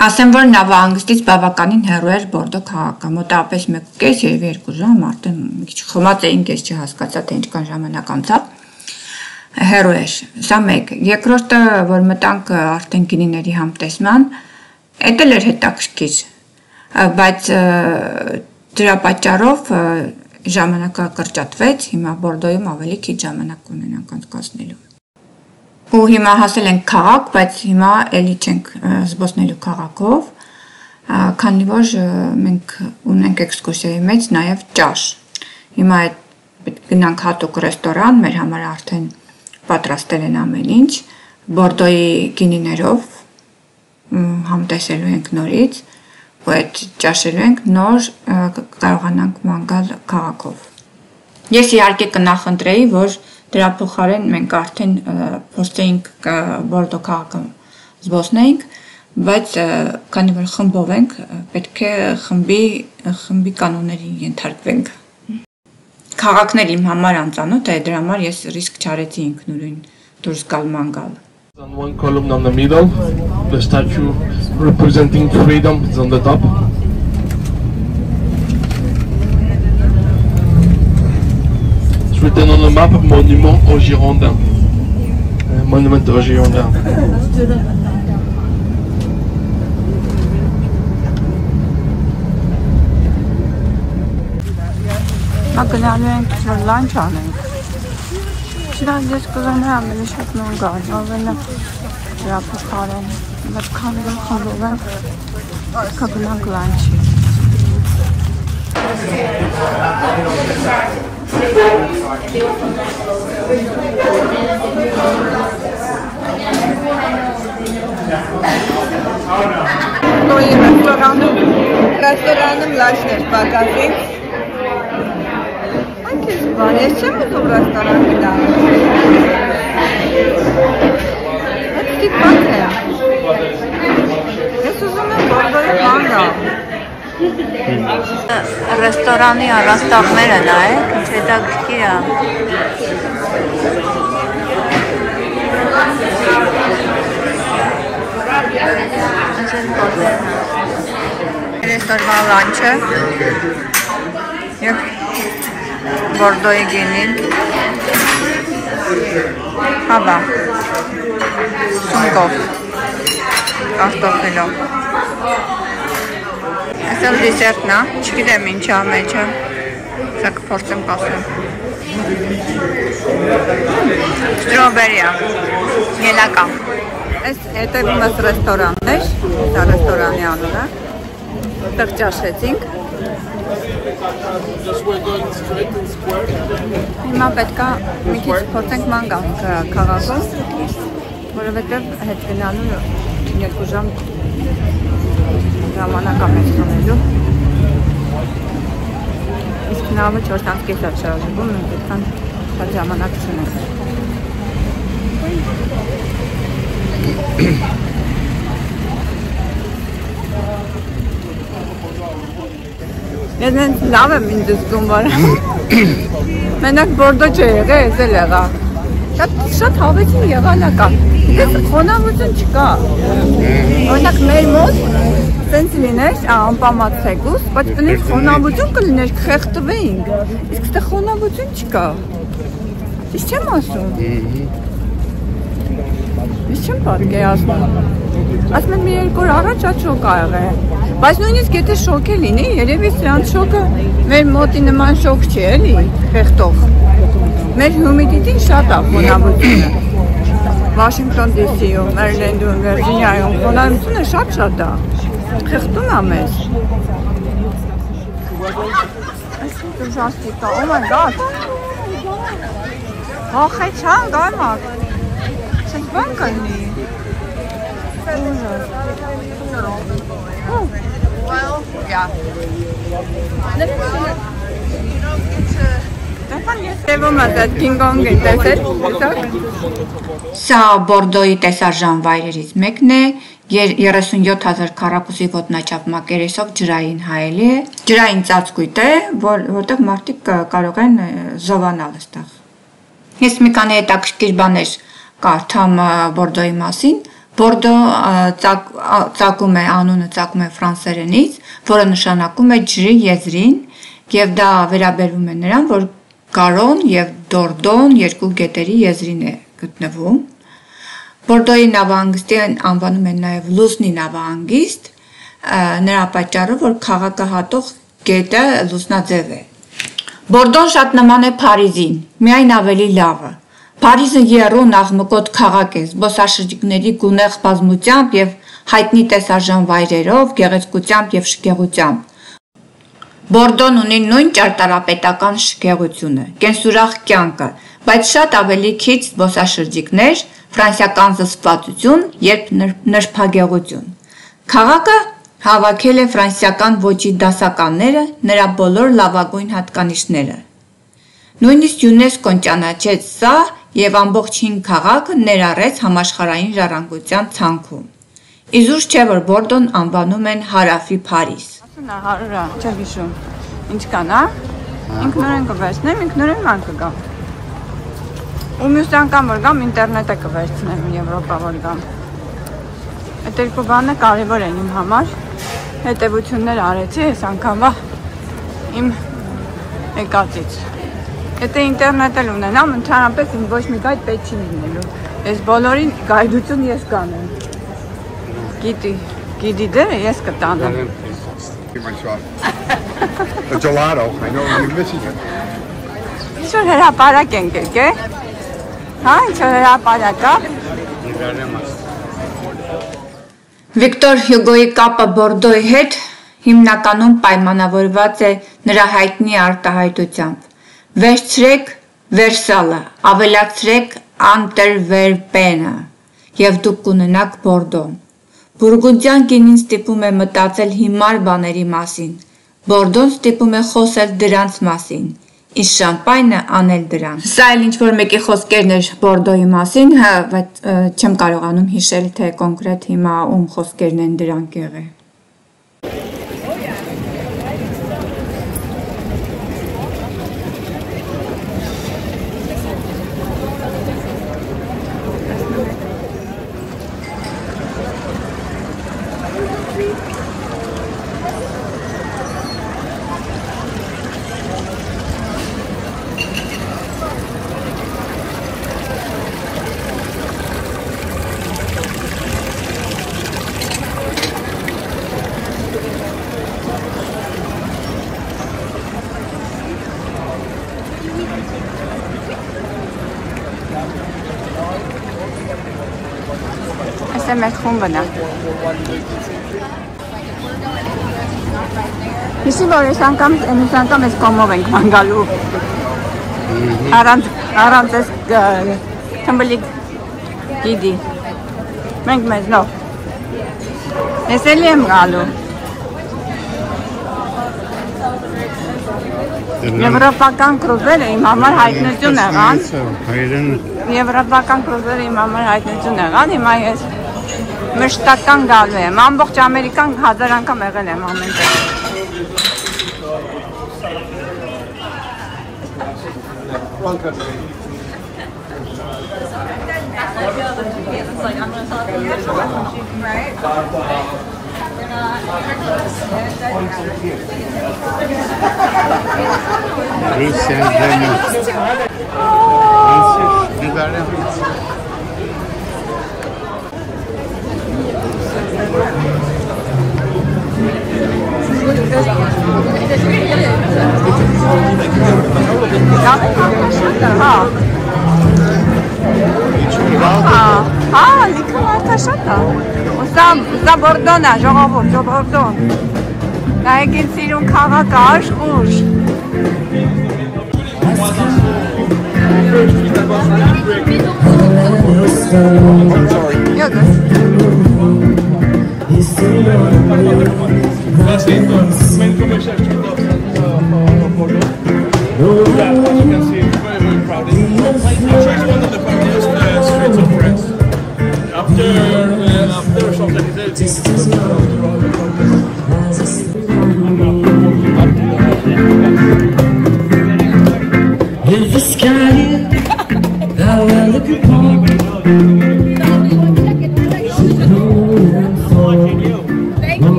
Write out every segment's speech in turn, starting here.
Ասեմ, որ նավահանգստից բավականին հեռու էր Բորդո քաղաքը, մոտավորապես 1.5 եւ 2 ժամ, արդեն մի քիչ խմած էինք, ես չհասկացա, թե ինչքան ժամանակ անցավ։ Հեռու էր, սա մեկ։ Երկրորդը, որ մտանք արդեն գինիների համտեսման, էդ էլ էր հետաքրքիր, բայց դրա պատճառով ժամանակը կրճատվեց, հիմա Բորդոյում ավելի քիչ ժամանակ ունենանք անցկացնելու։ Ու հիմա հասել ենք քաղաք, բայց հիմա էլի չենք զբոսնելու քաղաքով, քանի որ մենք ունենք էքսկուրսիայի մեջ նաև ճաշ։ Հիմա պետք գնանք հատուկ ռեստորան, մեր համար արդեն պատրաստել են ամեն ինչ, Բորդոյի գինիներով համտեսելու ենք նորից, ու այդ ճաշելու ենք նոր կարողանանք ման գալ քաղաքով։ Ես իհարկե կնախընտրեի, որ դրա փոխարեն մենք արդեն փորձեինք Բորդո քաղաքը զբոսնեինք, բայց քանի որ խմբով ենք, պետք է խմբի կանոնների ենթարկվենք։ Քաղաքն իմ համար անծանոթ է, դրա համար ես ռիսկ չարեցի ինքնուրույն դուրս գալ ման գալ։ On one column on the middle, the statue representing freedom is on the top. It's written on the map, monument aux Girondins. Monument aux Girondins. Գնալու ենք որ լանչ անենք։ Չնայած ես կգնամ ավելի շատ նոր գալ, ավելը դրա փոխարեն, բայց քանի որ խմբով ենք, կգնանք լանչի։ Նույն ռեստորանում լանչներ պակասից։ Ես չեմ ուզում ռեստորան գնալ։ Այդ ստիպված եմ։ Ես ուզում եմ Բորդոյի ման գալ։ Ռեստորանի առաստաղները նայեք, ինչ հետաքրքիր է։ Ռեստորան լանչը և Բորդոյի գինին, հավա, սունկով, կարտոֆիլով։ Այս էլ դիսերտն է, չգիտեմ ինչ է մեջը, սա կփորձեմ կասեմ։ Ստրոբերի է, ելակա։ Այս հետևում ես ռեստորանն էր, դա ռեստորանի անունը, տեղ ճաշեցինք։ Հիմա պետք է մի քիչ փորձենք ման գանք քաղաքով, որովհետև հետ գնալու 2 ժամ ժամանակ է մեզ խմելու։ Իսկ նավը 4-5 է շարժվում, մենք այդքան շատ ժամանակ չունենք։ Ես լավ եմ ինձ զգում, որ մենակ Բորդո չէ եղել, ես էլ եղա։ Շատ հավեսին եղանակ է, ես խոնավություն չկա։ Օրինակ մեր մոտ սենց լիներ, անպամած թեկուս, բայց կներ խոնավություն կլիներ, կխեղտվեինք, իսկ ստե խոնավություն չկա։ Ես չեմ ասում։ Ես չեմ պատկերացնում։ Ասում եմ մի 2 օր առաջ շատ շոկ ա եղել։ Բայց նույնիսկ եթե շոկ է լինի, երևի սրանց շոկը մեր մոտի նման շոկ չի էլի, խեղտող։ Մեր հյումիդիտին շատ է խոնավությունը։ Վաշինգտոն DC-ում, Մերիլենդում, Վիրջինիայում խոնավությունը շատ է։ Խեղտում է մեզ։ Ужастик, oh my god։ Հոխեչան գայմակ։ Սենց բան կլինի։ Well, yeah. Սա Բորդոյի տեսարժան վայրերից մեկն է, 37,000 քառակուսի ոտնաչափ մակերեսով ջրային հայելի է, ջրային ծածկույթ է, որտեղ մարդիկ կարող են զովանալ այստեղ։ Ես մի քանի հետաքրքիր բաներ կարդամ Բորդոյի մասին, Բորդո ծագում է անունը ծագում է ֆրանսերենից, որը նշանակում է ջրի եզրին, եւ դա վերաբերվում է նրան, որ Գարոն եւ Դորդոն երկու գետերի եզրին է գտնվում։ Բորդոյի նավահանգիստին անվանում են նաեւ Լուսնի նավահանգիստ, նրա պատճառով, որ քաղաքահատող գետը լուսնաձև է։ Բորդոն շատ նման է Փարիզին, միայն ավելի լավը։ Փարիզը եռուն աղմկոտ քաղաք է, զբոսաշրջիկների գունեղ բազմությամբ եւ հայտնի տեսարժան վայրերով, գեղեցկությամբ եւ շքեղությամբ։ Բորդոն ունի նույն ճարտարապետական շքեղությունը, կենսուրախ կյանքը, բայց շատ ավելի քիչ զբոսաշրջիկներ, ֆրանսիական զսպվածություն եւ նրբագեղություն։ Քաղաքը հավաքել է ֆրանսիական ոճի դասականները, նրա բոլոր լավագույն հատկանիշները։ Նույնիսկ ՅՈՒՆԵՍԿՕ-ն ճանաչեց սա եւ ամբողջ 5 քաղաքը ներառեց համաշխարհային ժառանգության ցանկում։ Իզուր չէ, որ Բորդոն անվանում են Հարավի Փարիզ։ Ասում է 100-ը, չեմ հիշում։ Ինչ կան, հա? Ինքնուրույն կվերցնեմ, ինքնուրույն ման կգամ։ Ու մյուս անգամ որ գամ ինտերնետը կվերցնեմ Եվրոպա որ գամ։ Այդ երկու բանը կարևոր են իմ համար։ Հետևություններ արեցի այս անգամվա իմ եկածից։ Եթե ինտերնետը ունենամ, ընդհանրապես ինձ ոչ մի գայդ պետք չի լինելու։ Այս բոլորին գայդություն ես կանեմ։ Գիտի դերը ես կտանեմ։ The gelato, I know you're missing it. Ինչ-որ հրապարակ ենք եկել, հա, ինչ-որ հրապարակ կա։ Վիկտոր Հյուգոյի կապը Բորդոյի հետ հիմնականում պայմանավորված է նրա հայտնի արտահայտությամբ։ Վերցրեք Վերսալը, ավելացրեք Անտերվերպենը եւ դուք կունենաք Բորդոն։ Բուրգունդյան գինին ստիպում է մտածել հիմար բաների մասին, Բորդոն ստիպում է խոսել դրանց մասին, իսկ շամպայնը անել դրան։ Սա էլ ինչ-որ մեկի խոսքերն էր Բորդոյի մասին, բայց չեմ կարողանում հիշել, թե կոնկրետ հիմա ում խոսքերն են դրանք եղել։ Այս է մեր խումբն է։ Հիշի, որ այս անգամ այս կոմով ենք մանգալու։ Առանց այս թմբլիկ գիդի։ Մենք մեզնով։ Ես էլի եմ գալու։ Եվրոպական կրուզերը իմ համար հայտնություն եղան։ Եվրոպական կրուզերը իմ համար հայտնություն եղան, հիմա ես մշտական գալու եմ, ամբողջ Ամերիկան 1000 անգամ եղել եմ ամեն տեղ։ Սա Բորդոն է, ժողովուրդ, Բորդոն։ Նայեք ինձ սիրուն քաղաքը, աշխուժ։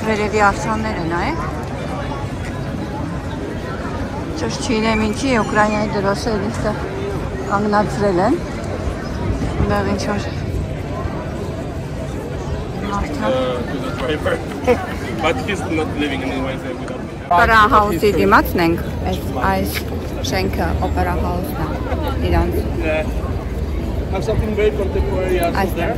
վերևի արձանները նայեք։ Չչինեմ ինչի Ուկրաինայի դրոսերը այստեղ կանգնացրել են։ Այնտեղ ինչ որ But he's not living anywhere there without me. Opera House-ի դիմացն ենք, այս շենքը Opera House-ն է, իրանց։ Have something very contemporary also there.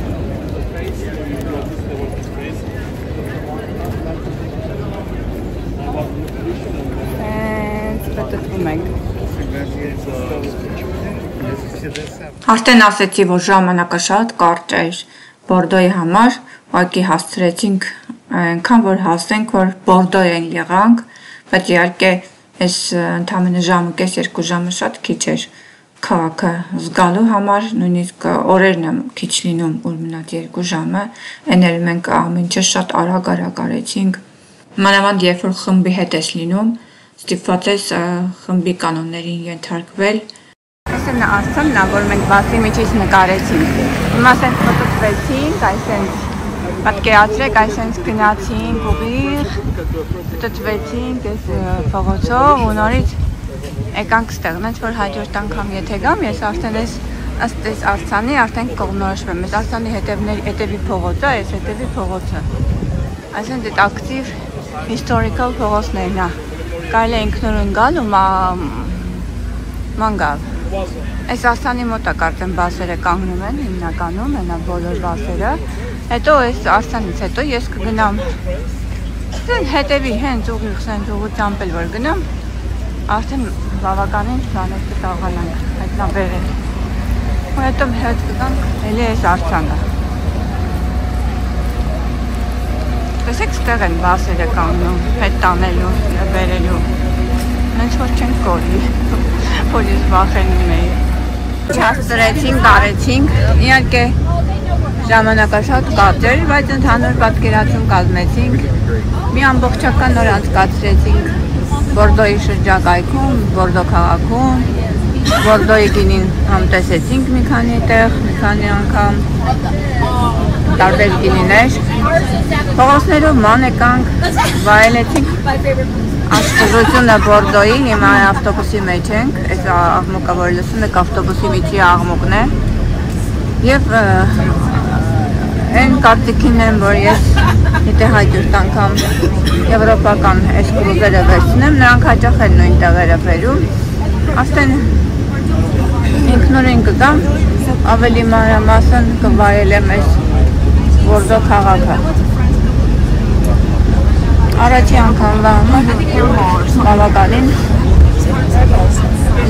Պատտվում ենք։ Արդեն ասեցի, որ ժամանակը շատ կարճ էր Բորդոյի համար, ուղղակի հասցրեցինք այնքան, որ հասնենք, որ Բորդոյ են եղանք, բայց իհարկե այս ընդամենը ժամը կես 2 ժամը շատ քիչ էր քաղաքը զգալու համար, նույնիսկ օրերն եմ քիչ լինում, որ մնաց 2 ժամը, այն էլ մենք ամեն ինչ շատ արագ արեցինք, մանավանդ երբ որ խմբի հետ ես լինում, ստիպված ես խմբի կանոններին ենթարկվել։ Այս են արձանն, որ մենք բացի միջից նկարեցինք։ Հիմա ասենք ֆոտոթվեցինք, այսենց պատկերացրեք, այսենց գնացինք ուղիղ, ֆոտոթվեցինք այս փողոցով ու նորից եկանք ստեղ, նենց որ հաջորդ անգամ եթե գամ, ես արդեն ըստ այս արձանի արդեն կողմնորոշվեմ։ Այս արձանի հետևի փողոցը, այս հետևի փողոցը։ Այսինքն դե ակտիվ historical փողոցներն է։ Կարելի է ինքնուրույն գալ ու ման գալ։ Այս արձանի մոտ կարծեմ բասերը կանգնում են հիմնականում, հենա բոլոր բասերը։ Հետո այս արձանից հետո ես կգնամ հետևի հենց ուղիղ սենց ուղղությամբ էլ որ գնամ, արդեն բավականին բաներ կտաղանանք հայտնաբերել։ Ու հետո հետ կգանք էլի այս արձանը։ Տեսեք ստեղ են բասերը կանգնում, հետ տանելու, բերելու։ Նենց որ չենք կորի, որ ես վախենում էի։ Չհասցրեցինք, կարեցինք, իհարկե ժամանակը շատ կարճ էր, բայց ընդհանուր պատկերացում կազմեցինք։ Մի ամբողջական օր անցկացրեցինք Բորդոյի շրջակայքում, Բորդո քաղաքում, Բորդոյի գինին համտեսեցինք մի քանի տեղ, մի քանի անգամ, տարբեր գինիներ։ Փողոցներով ման եկանք, վայելեցինք Աշտարությունը Բորդոյի, հիմա ավտոբուսի մեջ ենք, այս աղմուկը, որ լսում եք ավտոբուսի միջի աղմուկն է։ Եվ այն կարծիքին եմ, որ ես եթե հաջորդ անգամ եվրոպական այս կրուզերը վերցնեմ, նրանք հաճախ են նույն տեղերը բերում, աստեն ինքնուրույն կգամ, ավելի մանրամասն կվայելեմ այս Բորդո քաղաքը։ Առաջի անգամվա համար բավականին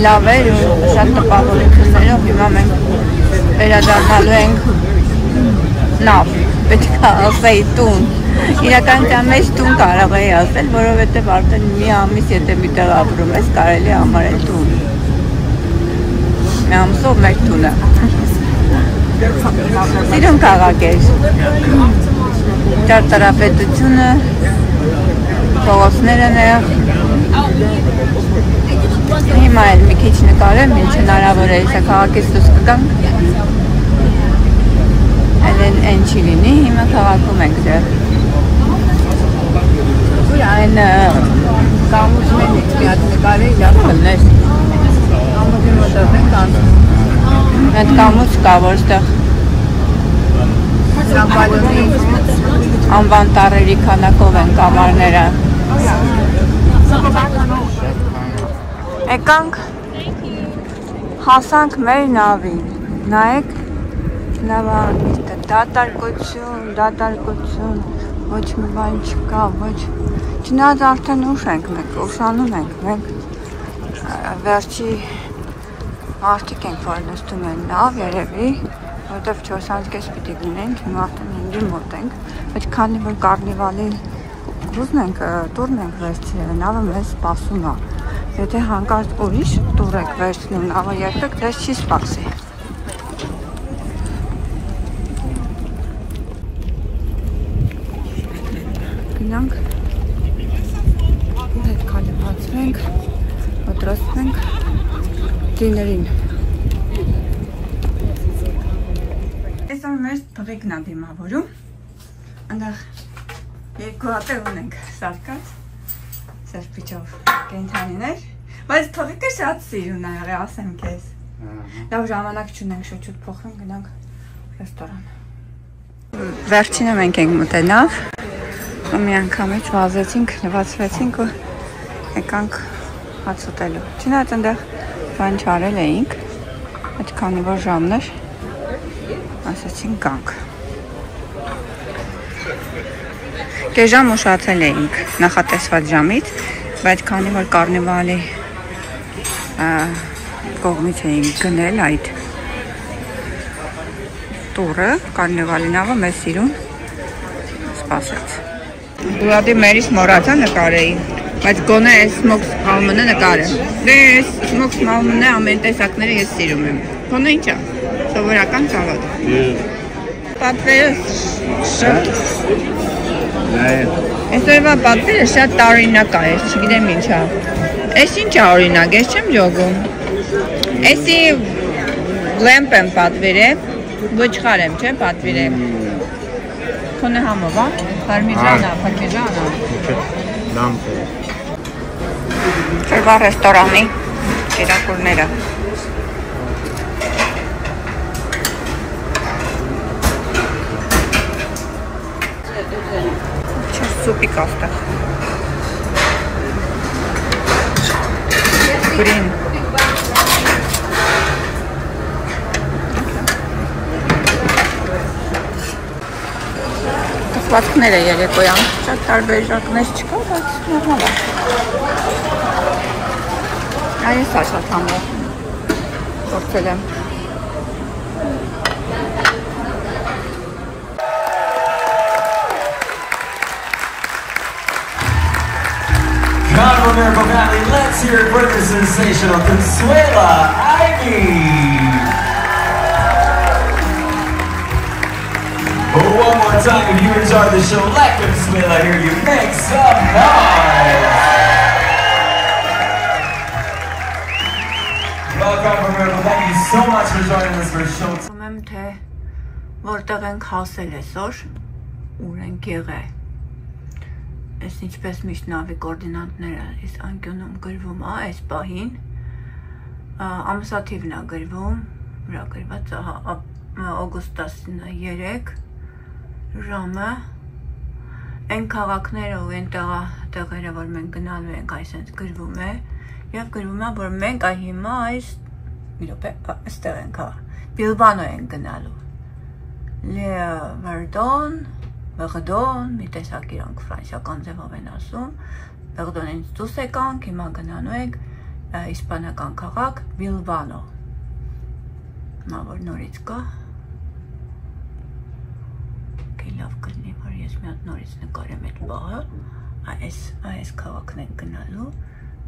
լավ էր ու շատ տպավորություններով հիմա մենք վերադառնալու ենք լավ, պետք է ասեի տուն։ Իրականության մեջ տուն կարող էի ասել, որովհետև արդեն մի ամիս եթե միտեղ ապրում ես, կարելի է համարել տուն։ Մի ամսով մեր տունը։ Սիրուն քաղաք էր։ Ճարտարապետությունը, փողոցները նեղ։ Հիմա էլ մի քիչ նկարեմ, ինչ հնարավոր է իսա քաղաքից դուրս կգանք։ Են չի լինի, հիմա քաղաքում ենք դեռ։ Այն կամուզմենից մի հատ նկարի լավ կլներ։ Կամուզի մոտով ենք անցնում։ Այդ կամուզ կա, որ ստեղ Նապոլեոնի անվան տառերի քանակով են կամարները։ Եկանք, հասանք մեր նավին, նայեք նավանիստը, դատարկություն, ոչ մի բան չկա, ոչ, չնայած արդեն ուշ ենք մենք, ուշանում ենք, մենք վերջի մարդիկ ենք, որ նստում են նավ երևի, որտև 4:30 պիտի գնենք, հիմա արդեն 5-ի մոտ ենք, բայց քանի որ կարնիվալի կրուզն ենք, տուրն ենք վերցրել, նավը մեզ սպասում է, եթե հանկարծ ուրիշ տուր եք վերցնում, նավը երբեք ձեզ չի սպասի։ Գնանք, հետ կալիվացվենք, պատրաստվենք դիներին։ Այսօր մեր փղիկն է դիմավորում, այնտեղ Երկու հատ ունենք սարկած սրբիչով կենթանիներ, բայց թողիկը շատ սիրուն ա եղել, ասեմ քեզ։ Լավ ժամանակ չունենք շուտ փոխենք գնանք ռեստորան։ Վերջինը մենք ենք մտենավ ու մի անգամից վազեցինք, լվացվեցինք ու եկանք հաց ուտելու։ Չնայած այնտեղ բան չարել էինք, այդքանի որ ժամն էր, ասեցինք գանք։ Կես ժամ ուշացել էինք նախատեսված ժամից, բայց քանի որ կարնիվալի կողմից էինք գնել այդ տուրը, կարնիվալի նավը մեզ սիրուն սպասեց։ Բուրադի մերից մոռացա նկարեի, բայց գոնե այս Smoke Salmon-ը նկարեմ։ Դե այս Smoke Salmon-ը ամեն տեսակները ես սիրում եմ։ Գոնե ինչա, սովորական սալատ։ Պատվերը շատ Այսօրվա պատվերը շատ տարօրինակ է, ես չգիտեմ ինչա։ Այս ինչ է օրինակ, ես չեմ ջոգում։ Էսի lamb եմ պատվիրել, ոչխար եմ, չէ, պատվիրել։ Քոնը համով, հա? Պարմիջանա, պարմիջանա։ Lamb։ Շրջվա ռեստորանի կերակուրները։ Սուպիկ աստեղ։ Գրին։ Կսվածքներ է երեկոյան, շատ տարբերակներ չկա, բայց նորմալ է։ Այս է շատ համով, գործել եմ։ Conroe Miracle Valley, let's hear it for the sensational Consuela Ivy. One more time, if you enjoyed the show, let Consuela hear you make some noise. Well, Conroe Miracle, thank you so much for joining us for show. Ում թե որտեղ ենք հասել այսօր, ուր ենք եղել։ Այս ինչպես միշտ նավի կորդինատները այս անկյունում գրվում է, այս պահին ամսաթիվն է գրվում, վրա գրված օգոստոսի 3 ժամը, այն քաղաքները ու այն տեղերը, որ մենք գնալու ենք, այսպես գրվում է, եւ գրվում է, որ մենք հիմա այստեղ ենք, Բիլբանո ենք գնալու, Verdon, մի տեսակ իրանք ֆրանսիական ձևով են ասում, Verdon-ից դուրս եկանք, հիմա գնալու ենք իսպանական քաղաք Bilbao։ Նա որ նորից կա։ Լավ կլինի, որ ես մի հատ նորից նկարեմ այդ բաղը, այս քաղաքն ենք գնալու,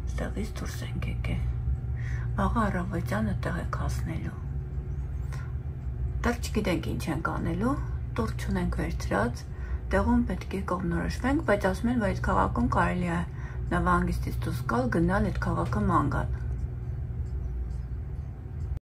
ստեղից դուրս ենք եկել։ Աղա առավոտյան այդտեղ եք հասնելու։ Դեռ չգիտենք ինչ ենք անելու, տուր չունենք վերցրած, տեղում պետք է կողմնորոշվենք, բայց ասում են, որ այդ քաղաքում կարելի է նավահանգիստից դուրս գալ, գնալ այդ քաղաքը ման գալ։